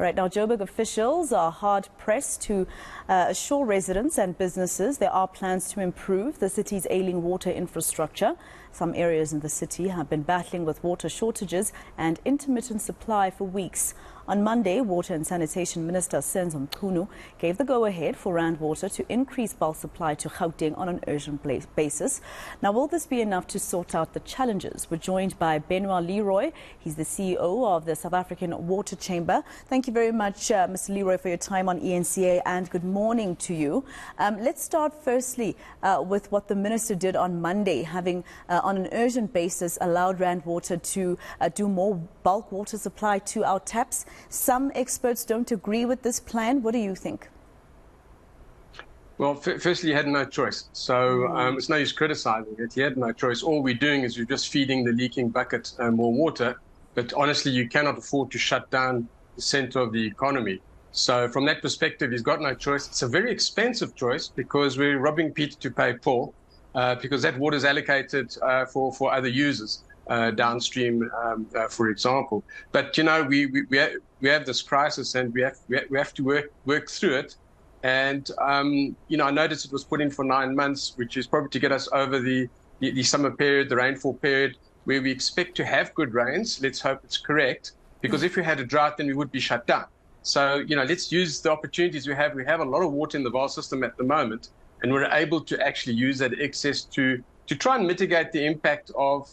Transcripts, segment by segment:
All right, now Joburg officials are hard-pressed to assure residents and businesses there are plans to improve the city's ailing water infrastructure. Some areas in the city have been battling with water shortages and intermittent supply for weeks. On Monday, Water and Sanitation Minister Senzo Mchunu gave the go-ahead for Rand Water to increase bulk supply to Gauteng on an urgent basis. Now, will this be enough to sort out the challenges? We're joined by Benoît Le Roy. He's the CEO of the South African Water Chamber. Thank you very much, Mr. Le Roy, for your time on ENCA, and good morning to you. Let's start firstly with what the minister did on Monday, having on an urgent basis allowed Rand Water to do more bulk water supply to our taps. Some experts don't agree with this plan. What do you think? Well, firstly, he had no choice. So it's no use criticizing it. He had no choice. All we're doing is we're just feeding the leaking bucket more water. But honestly, you cannot afford to shut down the center of the economy. So from that perspective, he's got no choice. It's a very expensive choice because we're robbing Peter to pay Paul, because that water is allocated for other users. Downstream, for example. But, you know, we have this crisis and we have to work through it. And, you know, I noticed it was put in for 9 months, which is probably to get us over the summer period, the rainfall period, where we expect to have good rains. Let's hope it's correct, because if we had a drought, then we would be shut down. So, you know, let's use the opportunities we have. We have a lot of water in the Vaal system at the moment, and we're able to actually use that excess to try and mitigate the impact of,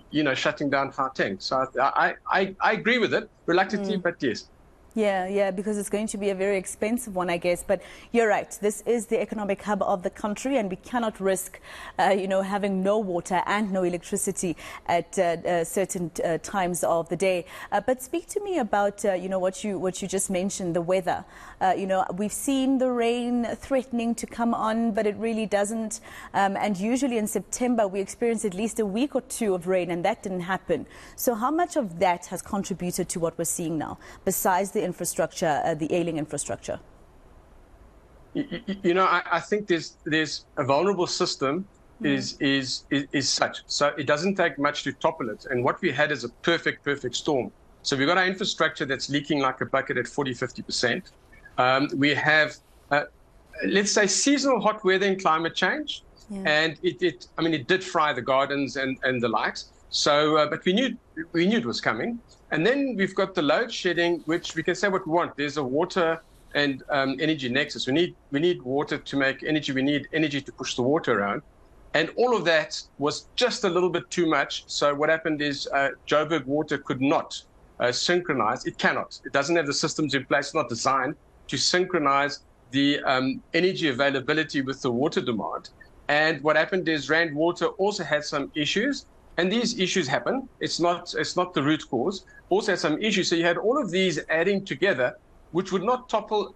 you know, shutting down Gauteng. So I agree with it, reluctantly, but yes. Yeah, because it's going to be a very expensive one, I guess. But you're right. This is the economic hub of the country, and we cannot risk, you know, having no water and no electricity at certain times of the day. But speak to me about, you know, what you just mentioned, the weather. You know, we've seen the rain threatening to come on, but it really doesn't. And usually in September, we experience at least a week or two of rain, and that didn't happen. So how much of that has contributed to what we're seeing now, besides the infrastructure, the ailing infrastructure? You know, I think there's a vulnerable system is such. So it doesn't take much to topple it. And what we had is a perfect storm. So we've got our infrastructure that's leaking like a bucket at 40–50%. We have, let's say, seasonal hot weather and climate change. Yeah. And it did fry the gardens and the likes. So, but we knew it was coming. And then we've got the load shedding, which we can say what we want. There's a water and energy nexus. We need water to make energy. We need energy to push the water around. And all of that was just a little bit too much. So what happened is Joburg Water could not synchronize. It cannot. It doesn't have the systems in place. It's not designed to synchronize the energy availability with the water demand. And what happened is Rand Water also had some issues. And these issues happen. It's not the root cause. Also had some issues. So you had all of these adding together, which would not topple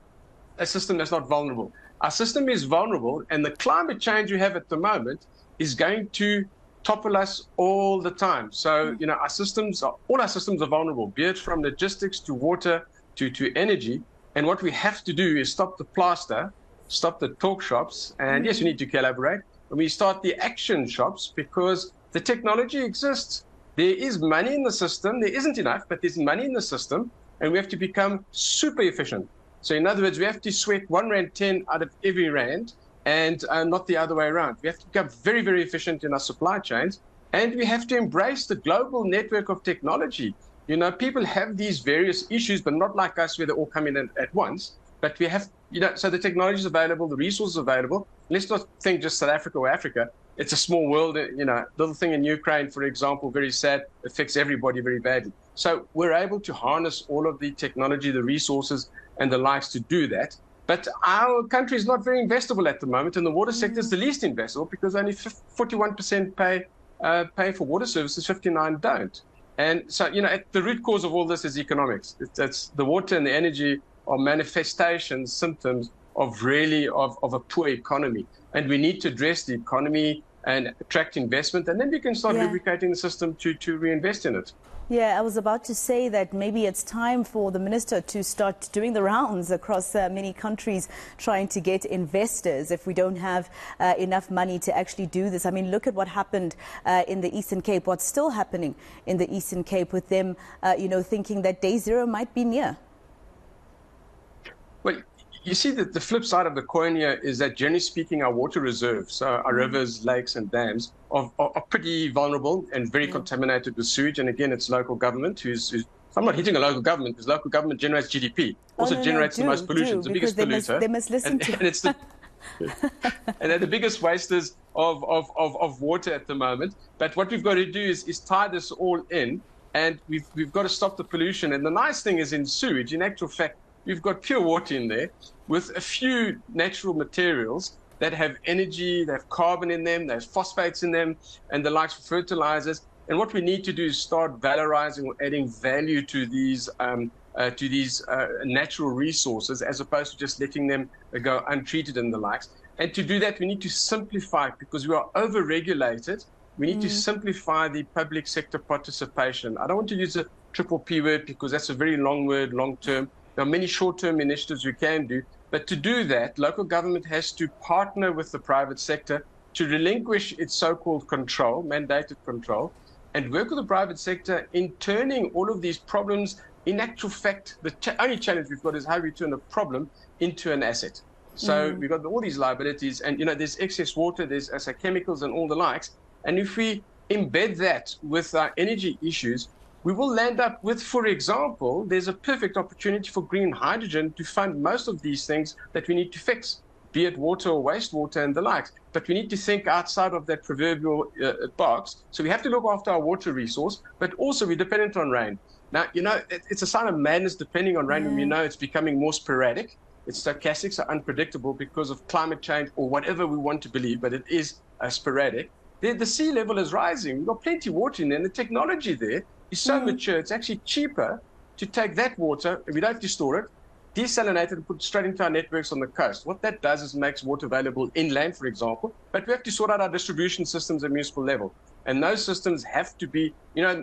a system that's not vulnerable. Our system is vulnerable, and the climate change we have at the moment is going to topple us all the time. So, you know, all our systems are vulnerable, be it from logistics to water to energy. And what we have to do is stop the plaster, stop the talk shops, and yes, we need to collaborate. And we start the action shops, because the technology exists. There is money in the system. There isn't enough, but there's money in the system, and we have to become super efficient. So in other words, we have to sweat 1 Rand 10 out of every Rand, and not the other way around. We have to become very, very efficient in our supply chains, and we have to embrace the global network of technology. You know, people have these various issues, but not like us where they all come in at once. But we have, you know, so the technology is available, the resources are available. Let's not think just South Africa or Africa. It's a small world, you know, little thing in Ukraine, for example, very sad, affects everybody very badly. So we're able to harness all of the technology, the resources, and the likes to do that. But our country is not very investable at the moment, and the water sector is the least investable, because only 41% pay for water services, 59% don't. And so, you know, the root cause of all this is economics. It's the water and the energy are manifestations, symptoms of a poor economy. And we need to address the economy and attract investment, and then we can start lubricating the system to reinvest in it. Yeah, I was about to say that maybe it's time for the minister to start doing the rounds across many countries, trying to get investors if we don't have enough money to actually do this. I mean, look at what happened in the Eastern Cape, what's still happening in the Eastern Cape with them, you know, thinking that day zero might be near. You see that the flip side of the coin here is that, generally speaking, our water reserves, so our rivers, lakes, and dams, are pretty vulnerable and very contaminated with sewage. And again, it's local government who's I'm not hitting a local government, because local government generates GDP, also generates the most pollution, it's the biggest polluter. They must listen to and it's the and they're the biggest wasters of water at the moment. But what we've got to do is tie this all in, and we've got to stop the pollution. And the nice thing is, in sewage, in actual fact, we've got pure water in there with a few natural materials that have energy, they have carbon in them, they have phosphates in them, and the likes for fertilizers. And what we need to do is start valorizing or adding value to these natural resources, as opposed to just letting them go untreated and the likes. And to do that, we need to simplify, because we are over-regulated. We need to simplify the public sector participation. I don't want to use a triple P word, because that's a very long word, long-term. There are many short-term initiatives we can do. But to do that, local government has to partner with the private sector to relinquish its so-called control, mandated control, and work with the private sector in turning all of these problems. In actual fact, the only challenge we've got is how we turn a problem into an asset. So we've got all these liabilities, and there's excess water, there's chemicals and all the likes. And if we embed that with our energy issues, we will land up with, for example, there's a perfect opportunity for green hydrogen to fund most of these things that we need to fix, be it water or wastewater and the likes. But we need to think outside of that proverbial box. So we have to look after our water resource, but also we're dependent on rain. Now, it's a sign of madness depending on rain when we know it's becoming more sporadic. It's stochastic, so unpredictable because of climate change or whatever we want to believe, but it is sporadic. The sea level is rising. We've got plenty of water in there, and the technology there is so mature, it's actually cheaper to take that water, we don't have to store it, desalinate it and put it straight into our networks on the coast. What that does is makes water available inland, for example, but we have to sort out our distribution systems at municipal level. And those systems have to be,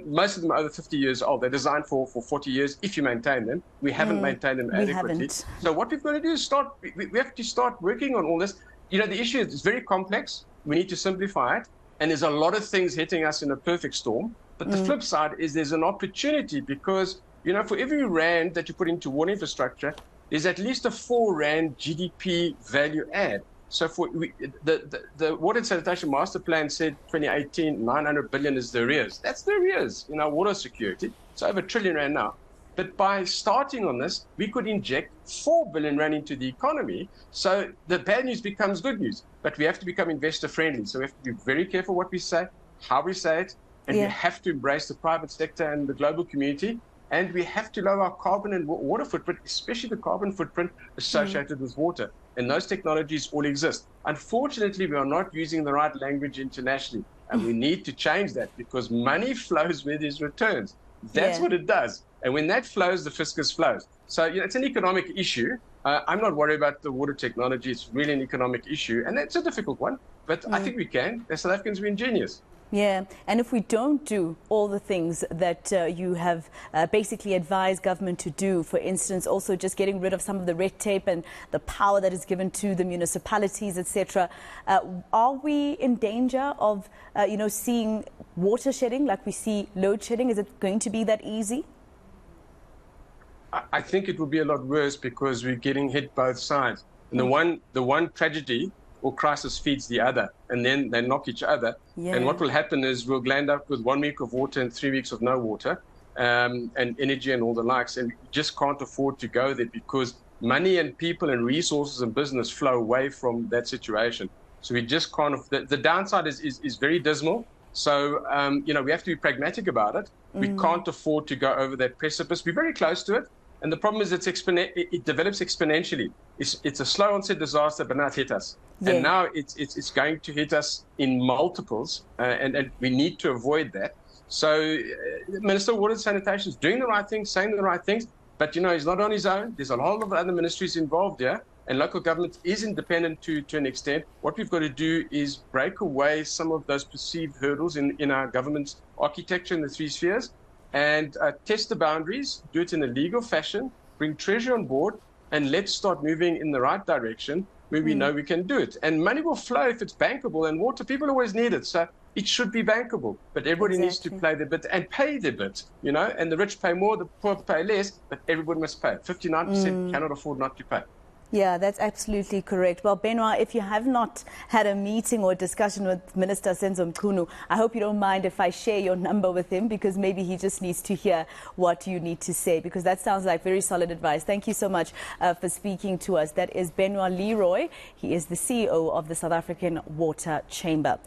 most of them are over 50 years old. They're designed for 40 years if you maintain them. We haven't maintained them adequately. So what we've got to do is we have to start working on all this. The issue is very complex. We need to simplify it. And there's a lot of things hitting us in a perfect storm. But the flip side is there's an opportunity, because, for every rand that you put into water infrastructure, there's at least a 4 rand GDP value add. So for the Water and Sanitation Master Plan said 2018, 900 billion is the arrears. That's the arrears in our water security. It's over 1 trillion rand now. But by starting on this, we could inject 4 billion rand into the economy. So the bad news becomes good news. But we have to become investor friendly. So we have to be very careful what we say, how we say it, and we have to embrace the private sector and the global community. And we have to lower our carbon and water footprint, especially the carbon footprint associated with water. And those technologies all exist. Unfortunately, we are not using the right language internationally. And we need to change that, because money flows where there's returns. That's what it does. And when that flows, the fiscus flows. So it's an economic issue. I'm not worried about the water technology. It's really an economic issue. And it's a difficult one. But I think we can. As South Africans, we're ingenious. Yeah, and if we don't do all the things that you have basically advised government to do, for instance, also just getting rid of some of the red tape and the power that is given to the municipalities, etc., are we in danger of, seeing water shedding like we see load shedding? Is it going to be that easy? I think it will be a lot worse, because we're getting hit both sides. And the one tragedy or crisis feeds the other, and then they knock each other. And what will happen is we'll land up with 1 week of water and 3 weeks of no water, and energy and all the likes. And we just can't afford to go there, because money and people and resources and business flow away from that situation. So we just can't. The downside is very dismal. So, we have to be pragmatic about it. We can't afford to go over that precipice. We're very close to it. And the problem is it develops exponentially. It's a slow onset disaster, but now it hit us. And now it's going to hit us in multiples, and we need to avoid that. So Minister of Water and Sanitation is doing the right things, saying the right things, but he's not on his own. There's a whole lot of other ministries involved here, and local government is independent to an extent. What we've got to do is break away some of those perceived hurdles in our government's architecture in the 3 spheres, and test the boundaries, do it in a legal fashion, bring Treasury on board, and let's start moving in the right direction where we know we can do it. And money will flow if it's bankable, and water, people always need it. So it should be bankable, but everybody needs to play their bit and pay their bit, and the rich pay more, the poor pay less, but everybody must pay. 59% cannot afford not to pay. Yeah, that's absolutely correct. Well, Benoît, if you have not had a meeting or a discussion with Minister Senzo Mchunu, I hope you don't mind if I share your number with him, because maybe he just needs to hear what you need to say, because that sounds like very solid advice. Thank you so much for speaking to us. That is Benoît Le Roy. He is the CEO of the South African Water Chamber.